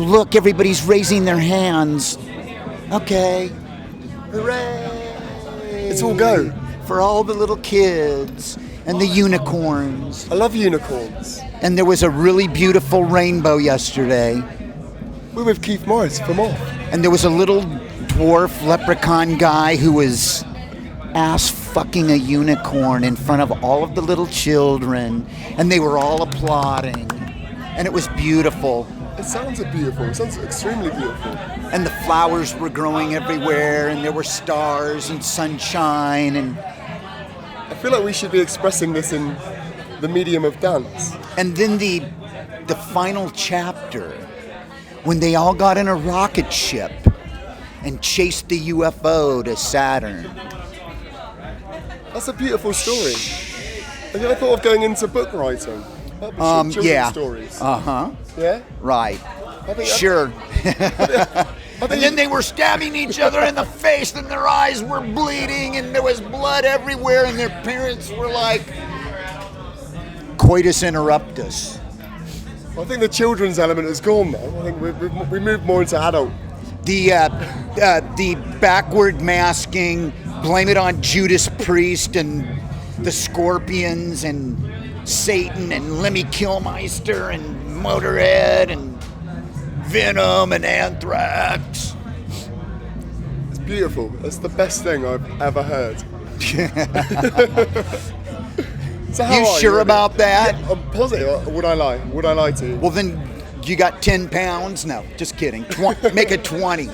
look, everybody's raising their hands. Okay. Hooray! Let's all go. For all the little kids and the unicorns. I love unicorns. And there was a really beautiful rainbow yesterday. We're with Keith Morris from Off. And there was a little dwarf leprechaun guy who was ass fucking a unicorn in front of all of the little children. And they were all applauding. And it was beautiful. It sounds beautiful. It sounds extremely beautiful. And the flowers were growing everywhere, and there were stars and sunshine, and I feel like we should be expressing this in the medium of dance. And then the final chapter, when they all got in a rocket ship and chased the UFO to Saturn. That's a beautiful story. Have you ever thought of going into book writing? Children's stories. Uh-huh. Yeah? Right. Sure. And then they were stabbing each other in the face, and their eyes were bleeding, and there was blood everywhere, and their parents were like, coitus interruptus. I think the children's element is gone now. I think we moved more into adult. The backward masking, blame it on Judas Priest and the Scorpions and Satan and Lemmy Kilmister and Motorhead and Venom and Anthrax. It's beautiful. It's the best thing I've ever heard. So how you are sure you? about that? Yeah, I'm positive. Would I lie? Would I lie to you? Well, then you got 10 pounds? No, just kidding. Make it 20.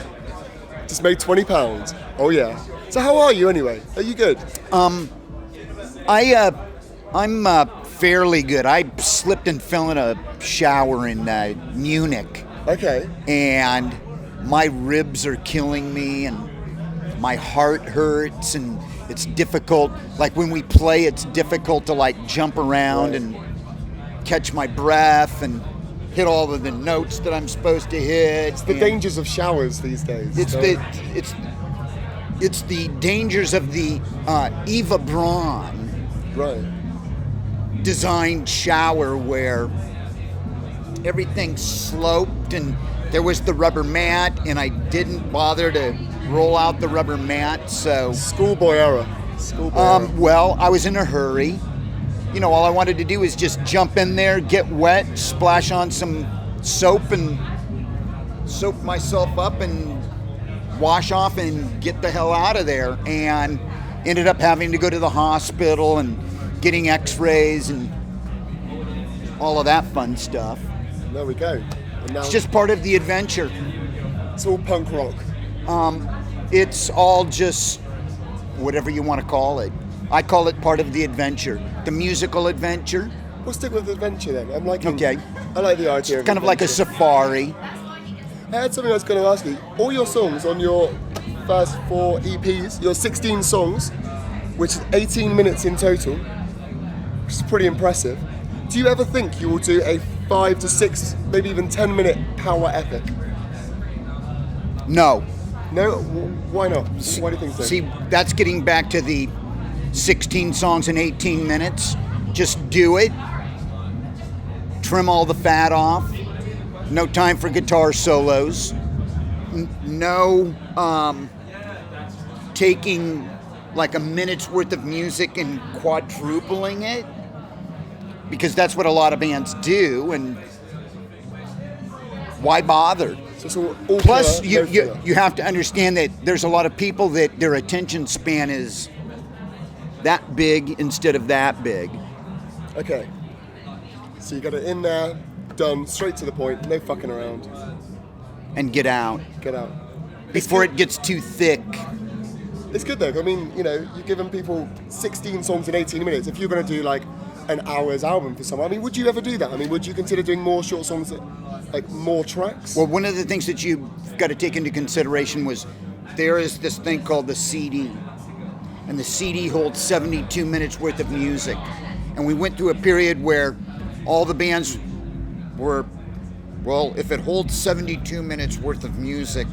Just made £20. Oh yeah. So how are you anyway? Are you good? I'm fairly good. I slipped and fell in a shower in Munich. Okay. And my ribs are killing me, and my heart hurts, and it's difficult. Like when we play, it's difficult to like jump around and catch my breath and hit all of the notes that I'm supposed to hit. It's the dangers of showers these days. It's the dangers of the Eva Braun designed shower where everything's sloped, and there was the rubber mat, and I didn't bother to roll out the rubber mat, so... Schoolboy error. Well, I was in a hurry. You know, all I wanted to do was just jump in there, get wet, splash on some soap, and soap myself up and wash off and get the hell out of there. And ended up having to go to the hospital and getting x-rays and all of that fun stuff. There we go. And now it's just part of the adventure. It's all punk rock. It's all just whatever you want to call it. I call it part of the adventure. The musical adventure. We'll stick with adventure then. I like the idea of kind of like a safari. I had something I was going to ask you. All your songs on your first 4 EPs, your 16 songs, which is 18 minutes in total, which is pretty impressive. Do you ever think you will do a 5 to 6, maybe even 10-minute power epic? No. No? Why not? Why do you think so? See, that's getting back to the 16 songs in 18 minutes. Just do it. Trim all the fat off. No time for guitar solos. No taking like a minute's worth of music and quadrupling it. Because that's what a lot of bands do, and why bother? So all Plus, killer, you have to understand that there's a lot of people that their attention span is that big instead of that big. Okay. So you got it in there, done, straight to the point, no fucking around. And get out. Get out. Before it gets too thick. It's good though. I mean, you know, you're giving people 16 songs in 18 minutes. If you're going to do like an hour's album for someone, I mean, would you ever do that? I mean, would you consider doing more short songs, like more tracks? Well, one of the things that you've got to take into consideration was there is this thing called the CD. And the CD holds 72 minutes worth of music. And we went through a period where all the bands were, well, if it holds 72 minutes worth of music,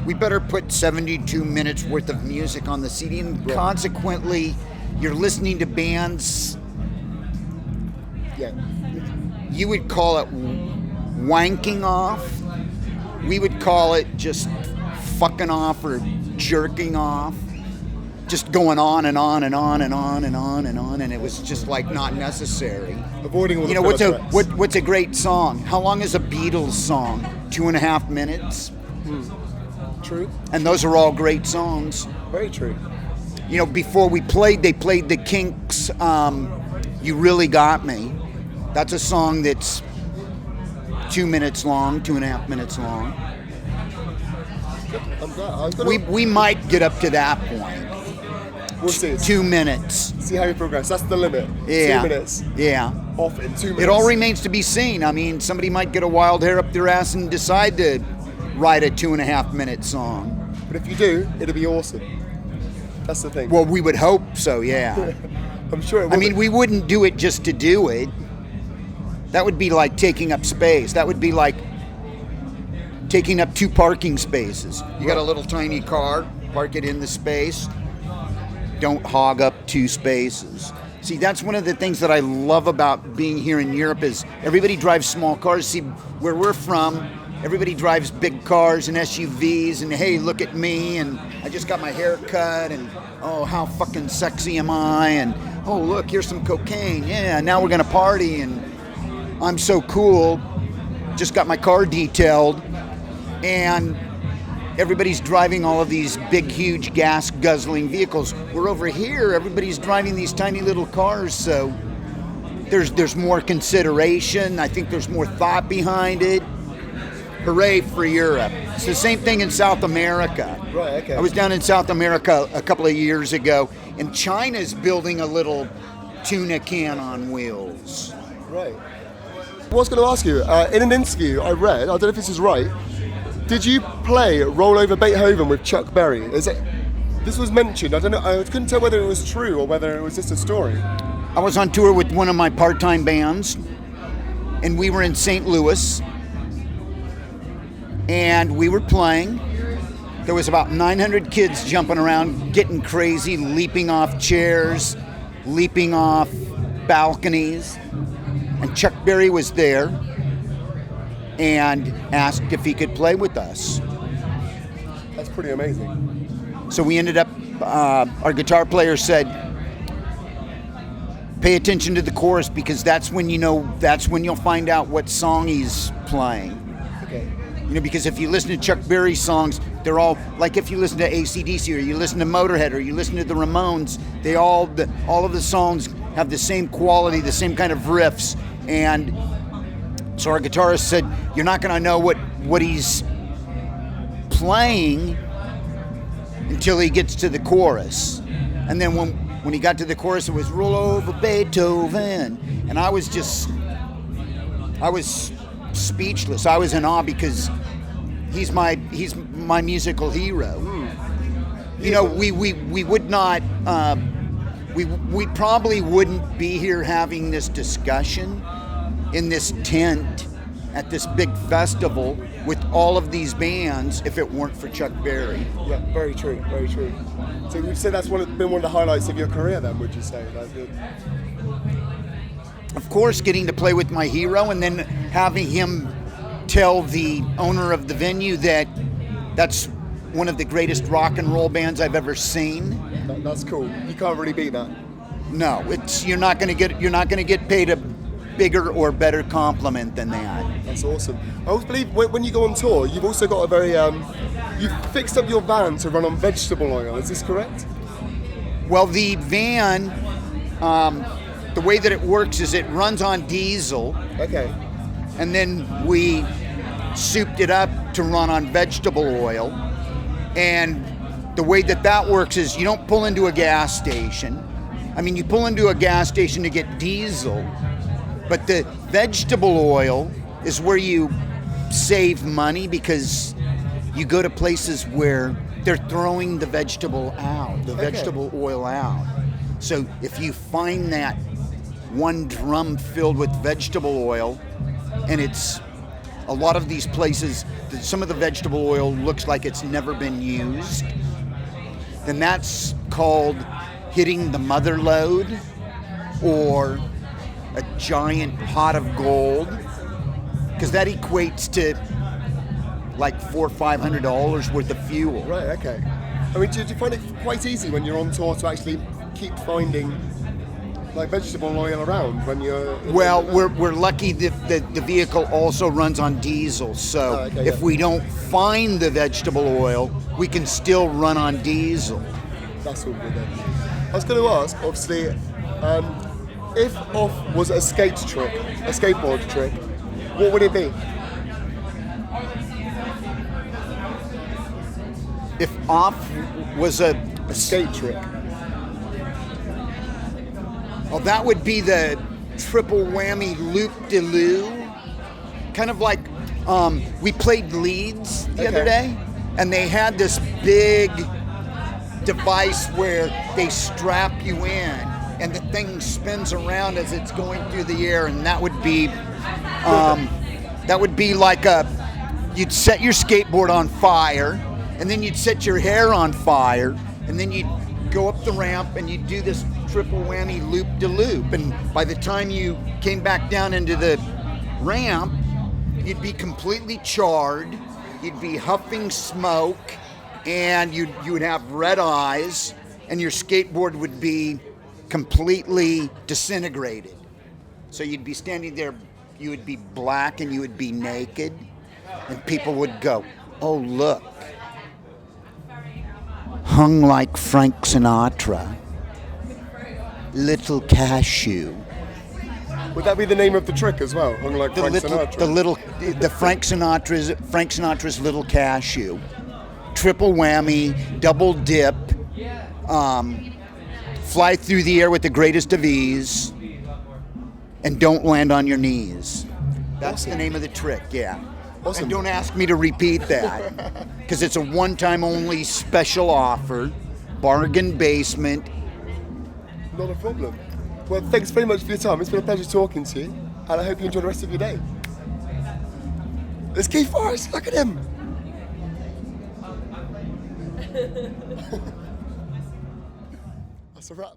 we better put 72 minutes worth of music on the CD. And consequently, you're listening to bands, yeah, you would call it wanking off. we would call it just fucking off or jerking off. Just going on and on and on and on and on and on, and it was just like not necessary. Avoiding all the what's a tracks. what's a great song? How long is a Beatles song? 2.5 minutes. True. And those are all great songs. Very true. Before we played, they played the Kinks' "You Really Got Me." That's a song that's 2 minutes long, 2.5 minutes long. I'm glad. We might get up to that point. We'll see. 2 minutes. See how you progress. That's the limit. Yeah. 2 minutes. Yeah. Off in 2 minutes. It all remains to be seen. I mean, somebody might get a wild hair up their ass and decide to write a 2.5 minute song. But if you do, it'll be awesome. That's the thing. Well, we would hope so, yeah. I'm sure it will. I mean, we wouldn't do it just to do it. That would be like taking up space. That would be like taking up 2 parking spaces. You got a little tiny car, park it in the space. Don't hog up 2 spaces. See, that's one of the things that I love about being here in Europe is everybody drives small cars. See, where we're from, everybody drives big cars and SUVs and hey, look at me and I just got my hair cut and oh, how fucking sexy am I and oh, look, here's some cocaine. Yeah, now we're gonna party and I'm so cool. Just got my car detailed and everybody's driving all of these big, huge gas-guzzling vehicles. We're over here, everybody's driving these tiny little cars, so there's more consideration. I think there's more thought behind it. Hooray for Europe. It's the same thing in South America. Right, okay. I was down in South America a couple of years ago, and China's building a little tuna can on wheels. Right. I was going to ask you, in an interview I read, I don't know if this is right, did you play Roll Over Beethoven with Chuck Berry? This was mentioned. I don't know. I couldn't tell whether it was true or whether it was just a story. I was on tour with one of my part-time bands, and we were in St. Louis, and we were playing. There was about 900 kids jumping around, getting crazy, leaping off chairs, leaping off balconies, and Chuck Berry was there and asked if he could play with us. That's pretty amazing. So we ended up, our guitar player said, pay attention to the chorus because that's when you'll find out what song he's playing. Okay. Because if you listen to Chuck Berry songs, they're all, like if you listen to AC/DC or you listen to Motorhead or you listen to the Ramones, all of the songs have the same quality, the same kind of riffs, and so our guitarist said, you're not going to know what he's playing until he gets to the chorus. And then when he got to the chorus, it was Roll Over Beethoven. And I was speechless. I was in awe because he's my musical hero. We would not, we probably wouldn't be here having this discussion in this tent at this big festival with all of these bands if it weren't for Chuck Berry. Yeah, very true, very true. So you'd say that's been one of the highlights of your career then, would you say? That's good. Of course, getting to play with my hero and then having him tell the owner of the venue that that's one of the greatest rock and roll bands I've ever seen. That's cool. You can't really beat that. No, you're not going to get paid a bigger or better compliment than that. That's awesome. I always believe when you go on tour, you've also got a very you've fixed up your van to run on vegetable oil. Is this correct? Well, the van, the way that it works is it runs on diesel. Okay. And then we souped it up to run on vegetable oil. And the way that works is you don't pull into a gas station. I mean, you pull into a gas station to get diesel, but the vegetable oil is where you save money because you go to places where they're throwing the vegetable out, the vegetable oil out. So if you find that one drum filled with vegetable oil, and it's a lot of these places, some of the vegetable oil looks like it's never been used, then that's called hitting the mother lode or a giant pot of gold, because that equates to like $400 or $500 worth of fuel. Right, okay. I mean, do you find it quite easy when you're on tour to actually keep finding like vegetable oil around when you're... Well, we're lucky that the vehicle also runs on diesel, so okay, if we don't find the vegetable oil, we can still run on diesel. That's all good then. I was going to ask, obviously, if off was a skateboard trick, what would it be? If off was a Skate trick. well, that would be the triple whammy loop-de-loo. Kind of like we played Leeds the other day, and they had this big device where they strap you in, and the thing spins around as it's going through the air, and that would be like you'd set your skateboard on fire, and then you'd set your hair on fire, and then you'd go up the ramp and you'd do this triple whammy loop-de-loop, and by the time you came back down into the ramp, you'd be completely charred, you'd be huffing smoke, and you would have red eyes, and your skateboard would be completely disintegrated. So you'd be standing there, you would be black and you would be naked, and people would go, "Oh, look, hung like Frank Sinatra, little cashew." Would that be the name of the trick as well? Hung like Frank Sinatra? The Frank Sinatra's little cashew. Triple whammy, double dip, fly through the air with the greatest of ease, and don't land on your knees. That's the name of the trick, yeah. Awesome. And don't ask me to repeat that, because it's a one-time only special offer, bargain basement. Not a problem. Well, thanks very much for your time. It's been a pleasure talking to you, and I hope you enjoy the rest of your day. There's Keith Forrest, look at him. That's a wrap.